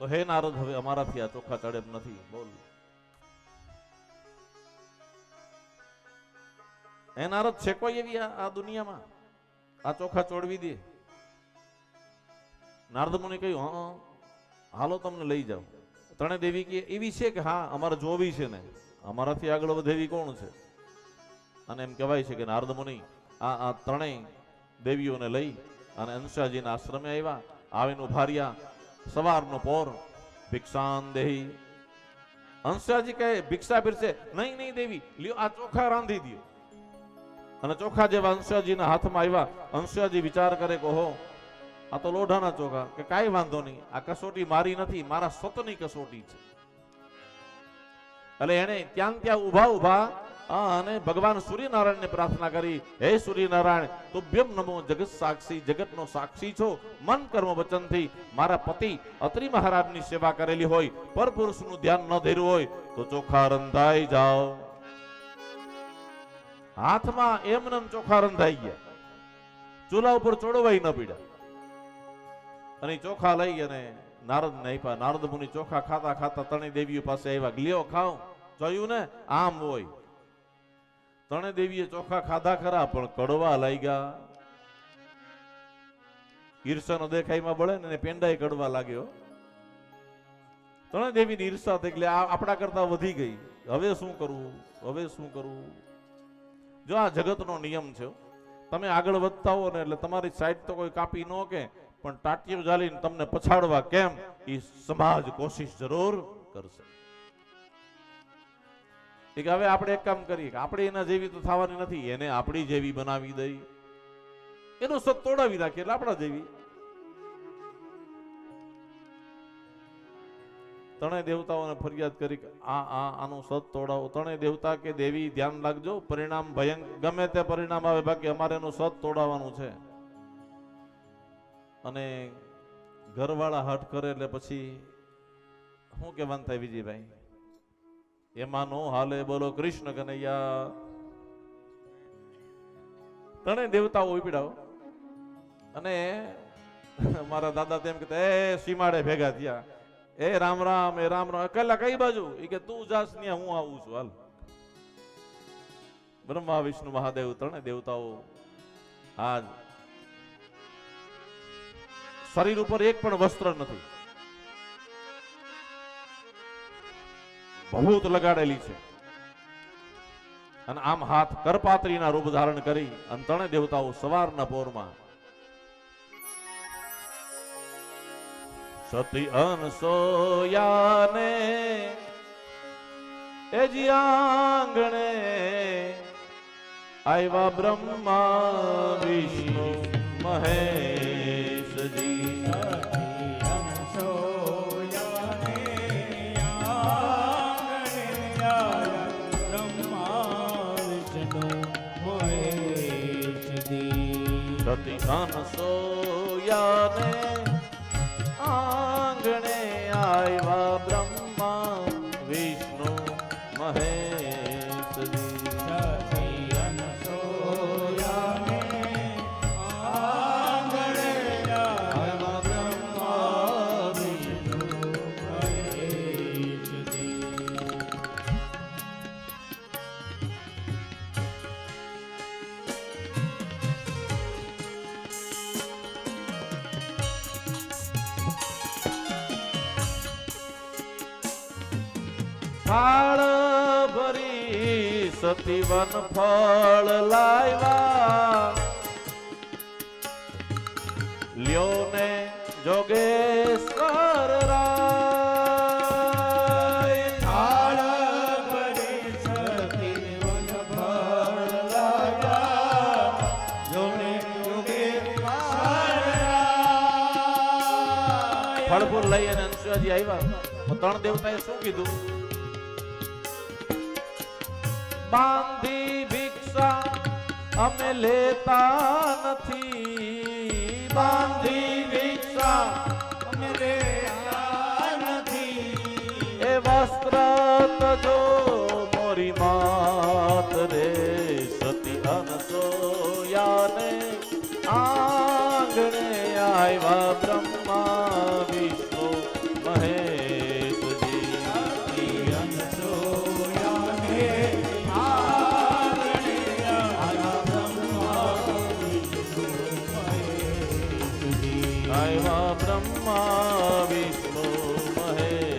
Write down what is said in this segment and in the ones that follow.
તો હે નારદ, હવે અમારાથી આ ચોખા ચડે એમ નથી. બોલ. હે નારદ, છે કોઈ એવી આ દુનિયામાં આ ચોખા ચોડવી દે? નારદ મુનિ કહ્યું, હા હાલો તમને લઈ જાઓ. ત્રણે દેવી કે એવી છે કે હા અમારે જોવી છે ને, અમારાથી આગળ વધેવી કોણ છે? અને એમ કહેવાય છે કે નારદ મુનિ આ ત્રણેય દેવીઓને લઈ અને અંશાજીના આશ્રમે આવ્યા. આવીને ઉભા રહ્યા. સવારનો પોર. ભિક્ષાન દેહી. અંશાજી કહે ભિક્ષા પીરસે. નહીં નહીં દેવી, લ્યો આ ચોખા રાંધી દો. અને ચોખા જેવા અંશાજીના હાથમાં આવ્યા. અંશાજી વિચાર કરે કે ઓહો, આ તો લોઢાના ચોખા. કે કાંઈ વાંધો નહીં, આ કસોટી મારી નથી, મારા સતની કસોટી છે. એટલે એને ત્યાં ઉભા ઉભા અને ભગવાન સૂર્યનારાયણને પ્રાર્થના કરી, હે સૂર્યનારાયણ, તુભ્યમ નમો, જગત સાક્ષી, જગતનો સાક્ષી છો. મન કર્મ વચનથી મારા પતિ અત્રિ મહારાજની સેવા કરેલી હોય, પરપુરુષનું ધ્યાન ન ધર્યું હોય તો ચોખા રંધાઈ જાઓ. હાથમાં એમને ચોખા રંધાઈ ગયા. ચૂલા ઉપર ચોડવાઈ ન પીડ્યા. અને ચોખા લઈ અને નારદ ને આપ્યા. નારદ મુનિ ચોખા ખાતા ખાતા ત્રણેય દેવીઓ પાસે આવ્યા. લ્યો ખાઓ. જોયું ને, આમ હોય. ત્રણેય દેવીએ ચોખા ખાધા ખરા, પણ કડવા લાગ્યા. ઈર્ષાનો દેખાઈમાં બળે ને પેંડાય કડવા લાગ્યો. ત્રણેય દેવીની ઈર્ષા થઈ એટલે આપણા કરતા વધી ગઈ. હવે શું કરવું, હવે શું કરવું? જો આ જગતનો નિયમ છે. તમે આગળ વધતા હો ને એટલે તમારી સાઈડ તો કોઈ કાપી ન કે, પણ ટાટીઓ જાલીને તમને પછાડવા કેમ એ સમાજ કોશિશ જરૂર કરશે. કે હવે આપણે એક કામ કરીએ કે આપણે એના જેવી તો થવાની નથી, એને આપણી જેવી બનાવી દઈ, એનું સત તોડાવી નાખીએ એટલે આપણા જેવી. ત્રણેય દેવતાઓને ફરિયાદ કરી કે આનું સત તોડાવો. ત્રણેય દેવતા કે દેવી ધ્યાન રાખજો, પરિણામ ભયંકર, ગમે તે પરિણામ આવે, બાકી અમારે એનું સત તોડાવવાનું છે. અને ઘરવાળા હઠ કરે એટલે પછી શું કહેવાનું થાય વિજયભાઈ? એમાં નો હાલે. બોલો કૃષ્ણ કનૈયા. ત્રણેય દેવતાઓ ઉપડ્યા અને મારા દાદા તેમ કહેતા, એ સીમાડે ભેગા થયા. એ રામ રામ, એ રામ રામ. કલા કઈ બાજુ? એ કે તું જાસ ને હું આવું છું, હાલ. બ્રહ્મા વિષ્ણુ મહાદેવ ત્રણેય દેવતાઓ આજ શરીર ઉપર એક પણ વસ્ત્ર નથી, ભભૂત લગાડેલી છે. અને આમ હાથ કરપાત્રીના રૂપ ધારણ કરી અને ત્રણેય દેવતાઓ સવારના પોરમાં સતી અનસોયાને એજી આંગણે આવ્યા બ્રહ્મા વિષ્ણુ મહેશજી. સતી અનસોયાને આંગણે આવ્યા બ્રહ્મા વિષ્ણુ મહેશજી. સતી અનસોયાને આંગણે આવ્યા બ્રહ્મા વિષ્ણુ મહેશજી. થાળ ભરી સતી વન ફળ લાવ્યા. લ્યો ને જોગેશ્વર રાય. થાળ ભરી સતી વન ફળ લાવ્યા. લ્યો ને જોગેશ્વર રાય. ફળફૂલ લઈ અને અંશુજી આવ્યા. ત્રણ દેવતાએ શું કીધું? બાંધી ભિક્ષા અમે લેતા નથી. બાંધી ભિક્ષા અમે લેતા નથી. એ વસ્ત્ર તજો મોરી માત રે. સતી અનસોયાને આંગણે આવ્યા બ્રહ્મા વિષ્ણુ મહેશજી આવ્યા બ્રહ્મા વિષ્ણુ મહેશજી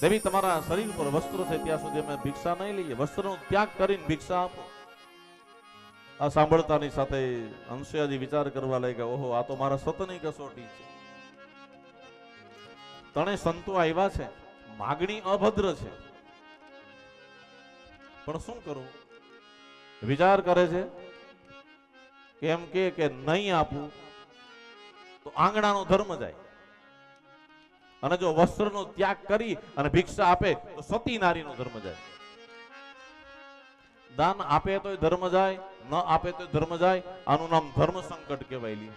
દેવી તમારા શરીર પર વસ્ત્ર છે ત્યાં સુધી અમે ભિક્ષા નહીં લઈએ, વસ્ત્રનો ત્યાગ કરીને ભિક્ષા આપો. આ સાંભળતાની સાથે અંશયાજી વિચાર કરવા લાગ્યા, ઓહો આ તો મારા સતની કસોટી છે. તણે સંતો આવ્યા છે, માગણી અભદ્ર છે, પણ શું કરું? વિચાર કરે છે કે એમ કે નહીં આપું તો આંગણાનો ધર્મ જાય, અને જો વસ્ત્રનો ત્યાગ કરી અને ભિક્ષા આપે તો સતી નારીનો ધર્મ જાય. દાન આપે તોય ધર્મ જાય, ન આપે તોય ધર્મ જાય. આનું નામ ધર્મ સંકટ કહેવાય લી.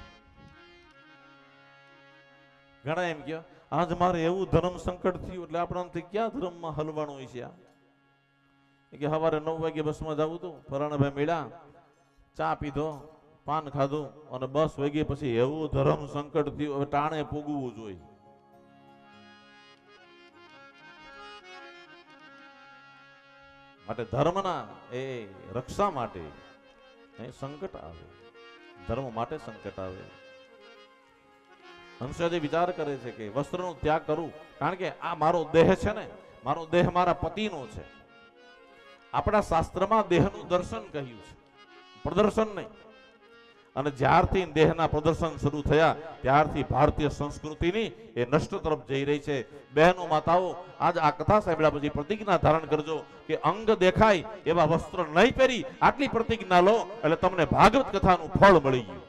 ઘણા એમ કે આજ મારે એવું ધર્મ સંકટ થયું એટલે આપણાથી ક્યાં ધર્મમાં હલવાનું હોય છે? કે સવારે 9 વાગે બસમાં જવું હતું, ફરાણાભાઈ મળ્યા, ચા પીધો, પાન ખાધું, અને બસ વાગે પછી એવું ધર્મ સંકટ થયું, હવે ટાણે પૂગવું જોઈએ. માટે ધર્મના એ રક્ષા માટે સંકટ આવે, ધર્મ માટે સંકટ આવે. હંસરાજી વિચાર કરે છે કે વસ્ત્રનો ત્યાગ કરું, કારણ કે આ મારો દેહ છે ને, મારો દેહ મારા પતિનો છે. આપણા શાસ્ત્રમાં દેહનું દર્શન કહ્યું છે, પ્રદર્શન નહીં. અને જ્યારથી દેહના પ્રદર્શન શરૂ થયા ત્યારથી ભારતીય સંસ્કૃતિની એ નષ્ટ તરફ જઈ રહી છે. બહેનો, માતાઓ, આજ આ કથા સાંભળ્યા પછી પ્રતિજ્ઞા ધારણ કરજો કે અંગ દેખાય એવા વસ્ત્ર નહીં પહેરી. આટલી પ્રતિજ્ઞા લો એટલે તમને ભાગવત કથાનું ફળ મળી ગયું.